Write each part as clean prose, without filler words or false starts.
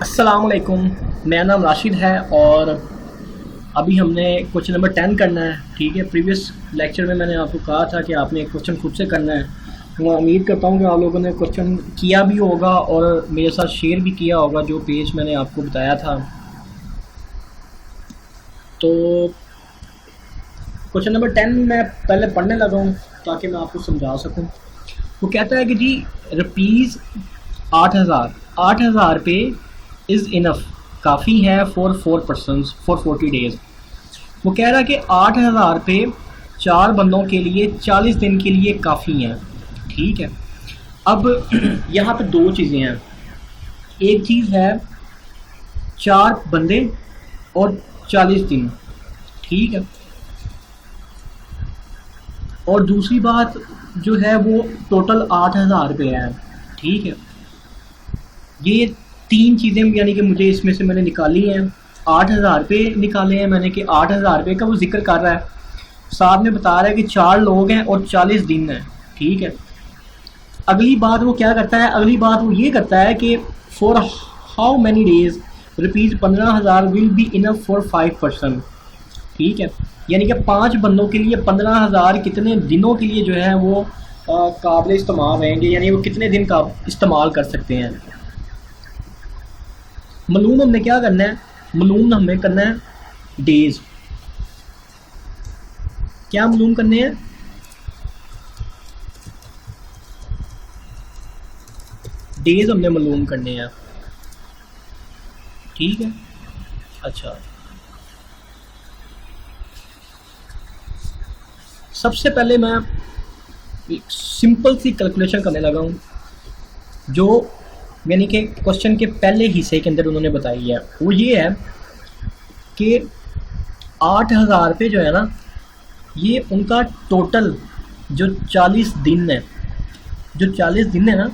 अस्सलामुअलैकुम। मेरा नाम राशिद है और अभी हमने क्वेश्चन नंबर 10 करना है। ठीक है, प्रीवियस लेक्चर में मैंने आपको कहा था कि आपने एक क्वेश्चन खुद से करना है। तो मैं उम्मीद करता हूँ कि आप लोगों ने क्वेश्चन किया भी होगा और मेरे साथ शेयर भी किया होगा जो पेज मैंने आपको बताया था। तो क्वेश्चन नंबर 10 मैं पहले पढ़ने लगा हूँ ताकि मैं आपको समझा सकूँ। वो कहता है कि जी रुपीज़ 8,000 पे इज़ इनफ, काफ़ी है फॉर 4 पर्सनस फॉर 40 डेज़। वो कह रहा है कि 8,000 पे 4 बंदों के लिए 40 दिन के लिए काफ़ी हैं। ठीक है, अब यहाँ पे दो चीज़ें हैं। एक चीज़ है 4 बंदे और 40 दिन, ठीक है, और दूसरी बात जो है वो टोटल 8,000 पे है। ठीक है, ये तीन चीज़ें यानी कि मुझे इसमें से मैंने निकाली हैं। 8,000 पे निकाले हैं मैंने कि 8,000 पे का वो जिक्र कर रहा है, साथ में बता रहा है कि 4 लोग हैं और 40 दिन हैं। ठीक है, अगली बात वो क्या करता है, अगली बात वो ये करता है कि for how many days rupees 15,000 will be enough for 5 person. ठीक है, यानी कि 5 बंदों के लिए 15,000 कितने दिनों के लिए जो है वो काबिल इस्तेमाल रहेंगे, यानी वो कितने दिन का इस्तेमाल कर सकते हैं। मालूम हमने क्या करना है, मालूम हमें करना है डेज। क्या मालूम करने हैं, डेज हमने मालूम करने हैं। ठीक है, अच्छा सबसे पहले मैं एक सिंपल सी कैलकुलेशन करने लगा हूँ जो यानी कि क्वेश्चन के पहले हिस्से के अंदर उन्होंने बताई है। वो ये है कि 8,000 पे जो है ना, ये उनका टोटल जो 40 दिन है, जो 40 दिन है ना,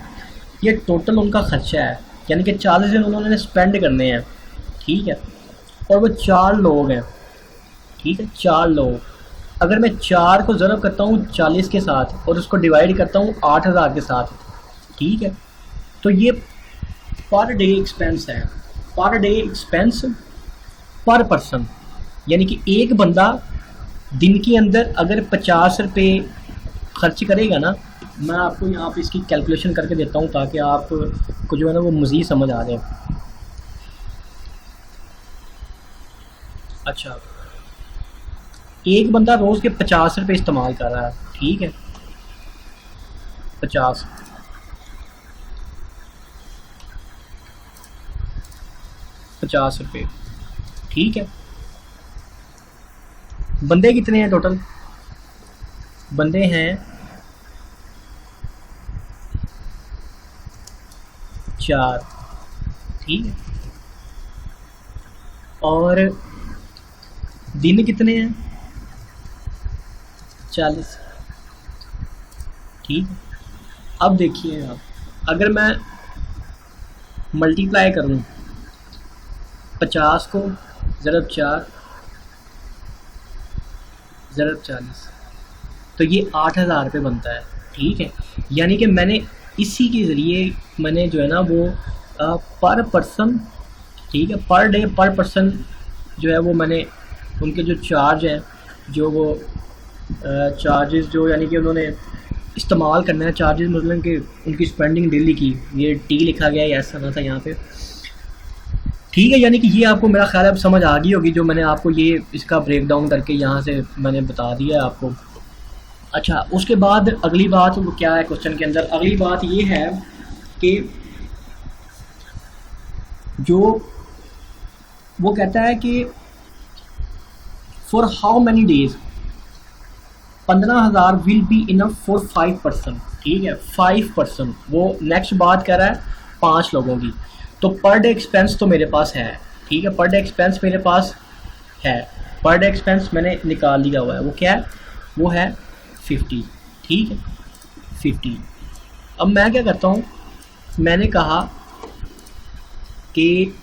ये टोटल उनका खर्चा है, यानी कि 40 दिन उन्होंने स्पेंड करने हैं। ठीक है, और वो 4 लोग हैं। ठीक है, 4 लोग, अगर मैं 4 को ज़रब करता हूँ 40 के साथ और उसको डिवाइड करता हूँ 8,000 के साथ, ठीक है, तो ये पर डे एक्सपेंस है। पर डे एक्सपेंस पर पर्सन, यानी कि एक बंदा दिन के अंदर अगर 50 रुपये खर्च करेगा ना, मैं आपको यहाँ पे इसकी कैलकुलेशन करके देता हूँ ताकि आपको जो है ना वो मज़ीद समझ आ जाए। अच्छा, एक बंदा रोज़ के 50 रुपये इस्तेमाल कर रहा है। ठीक है, 50 रुपये। ठीक है, बंदे कितने हैं टोटल, बंदे हैं 4। ठीक है, और दिन कितने हैं 40। ठीक है, अब देखिए आप, अगर मैं मल्टीप्लाई करूं 50 को ज़रब 4 ज़रब 40, तो ये 8,000 रुपये बनता है। ठीक है, यानी कि मैंने इसी के ज़रिए मैंने जो है ना वो पर पर्सन, ठीक है, पर डे पर पर्सन जो है वो मैंने उनके जो चार्ज हैं, जो वो चार्जेस जो यानी कि उन्होंने इस्तेमाल करना है, चार्जेस मतलब कि उनकी स्पेंडिंग डेली की, ये टी लिखा गया है, ऐसा ना था यहाँ पे। ठीक है, यानी कि ये आपको मेरा ख्याल है अब समझ आ गई होगी, जो मैंने आपको ये इसका ब्रेक डाउन करके यहाँ से मैंने बता दिया है आपको। अच्छा, उसके बाद अगली बात वो क्या है क्वेश्चन के अंदर, अगली बात ये है कि जो वो कहता है कि for how many days 15,000 will be enough for 5 person. ठीक है, 5 पर्सन, वो नेक्स्ट बात कर रहा है 5 लोगों की। तो पर डे एक्सपेंस तो मेरे पास है। ठीक है, पर डे एक्सपेंस मेरे पास है, पर डे एक्सपेंस मैंने निकाल लिया हुआ है। वो क्या है, वो है 50। ठीक है, 50। अब मैं क्या करता हूँ, मैंने कहा कि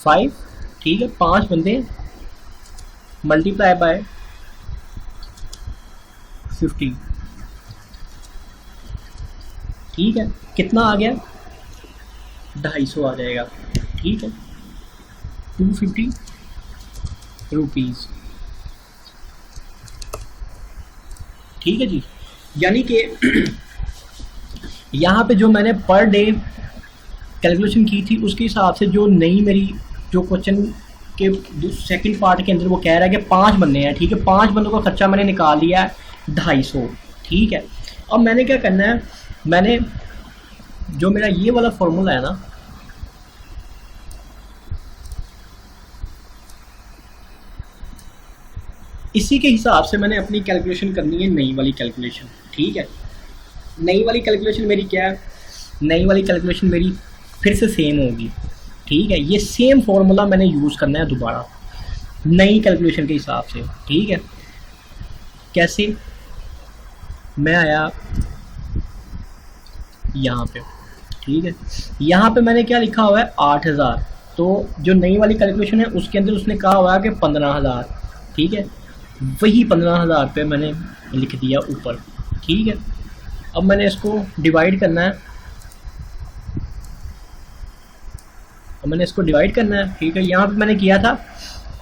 5, ठीक है, 5 बंदे मल्टीप्लाई बाय 50, ठीक है, कितना आ गया, 250 आ जाएगा, ठीक है, 250 रुपीज़, ठीक है जी। यानी कि यहाँ पे जो मैंने पर डे कैलकुलेशन की थी उसके हिसाब से जो नई मेरी जो क्वेश्चन के सेकंड पार्ट के अंदर वो कह रहा है कि 5 बंदे हैं, ठीक है, 5 बंदों का खर्चा मैंने निकाल लिया है 250, ठीक है। अब मैंने क्या करना है, मैंने जो मेरा ये वाला फॉर्मूला है ना, इसी के हिसाब से मैंने अपनी कैलकुलेशन करनी है, नई वाली कैलकुलेशन, ठीक है। नई वाली कैलकुलेशन मेरी क्या है, नई वाली कैलकुलेशन मेरी फिर से सेम होगी, ठीक है, ये सेम फार्मूला मैंने यूज़ करना है दोबारा नई कैलकुलेशन के हिसाब से, ठीक है। कैसे, मैं आया यहाँ पे, ठीक है, यहाँ पे मैंने क्या लिखा हुआ है 8000, तो जो नई वाली कैलकुलेशन है उसके अंदर उसने कहा हुआ है कि 15000, ठीक है, वही 15000 पे मैंने लिख दिया ऊपर, ठीक है। अब मैंने इसको डिवाइड करना है, ठीक है। यहाँ पे मैंने किया था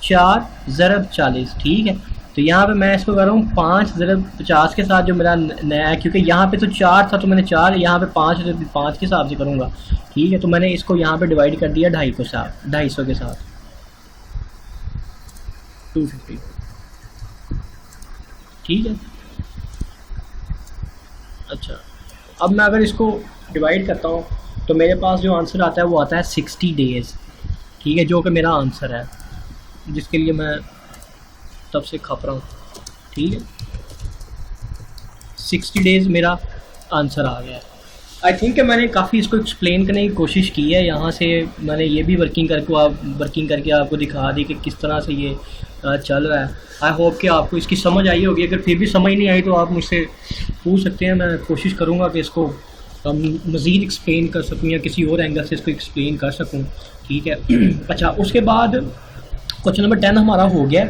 4 × 40, ठीक है, तो यहाँ पे मैं इसको कर रहा हूँ 5 × 50 के साथ जो मेरा नया है, क्योंकि यहाँ पे तो 4 था तो मैंने 4, यहाँ पे 5 5 के हिसाब से करूँगा, ठीक है। तो मैंने इसको यहाँ पे डिवाइड कर दिया 250 के साथ 250, ठीक है। अच्छा, अब मैं अगर इसको डिवाइड करता हूँ तो मेरे पास जो आंसर आता है वो आता है 60 डेज़, ठीक है, जो कि मेरा आंसर है, जिसके लिए मैं तब से खप रहा हूँ, ठीक है। 60 डेज़ मेरा आंसर आ गया है। आई थिंक मैंने काफ़ी इसको एक्सप्लेन करने की कोशिश की है, यहाँ से मैंने ये भी वर्किंग करके आपको दिखा दी कि किस तरह से ये चल रहा है। आई होप कि आपको इसकी समझ आई होगी, अगर फिर भी समझ नहीं आई तो आप मुझसे पूछ सकते हैं, मैं कोशिश करूँगा कि इसको मज़ीद एक्सप्लेन कर सकूँ या किसी और एंगल से इसको एक्सप्लेन कर सकूँ, ठीक है। अच्छा, उसके बाद क्वेश्चन नंबर 10 हमारा हो गया।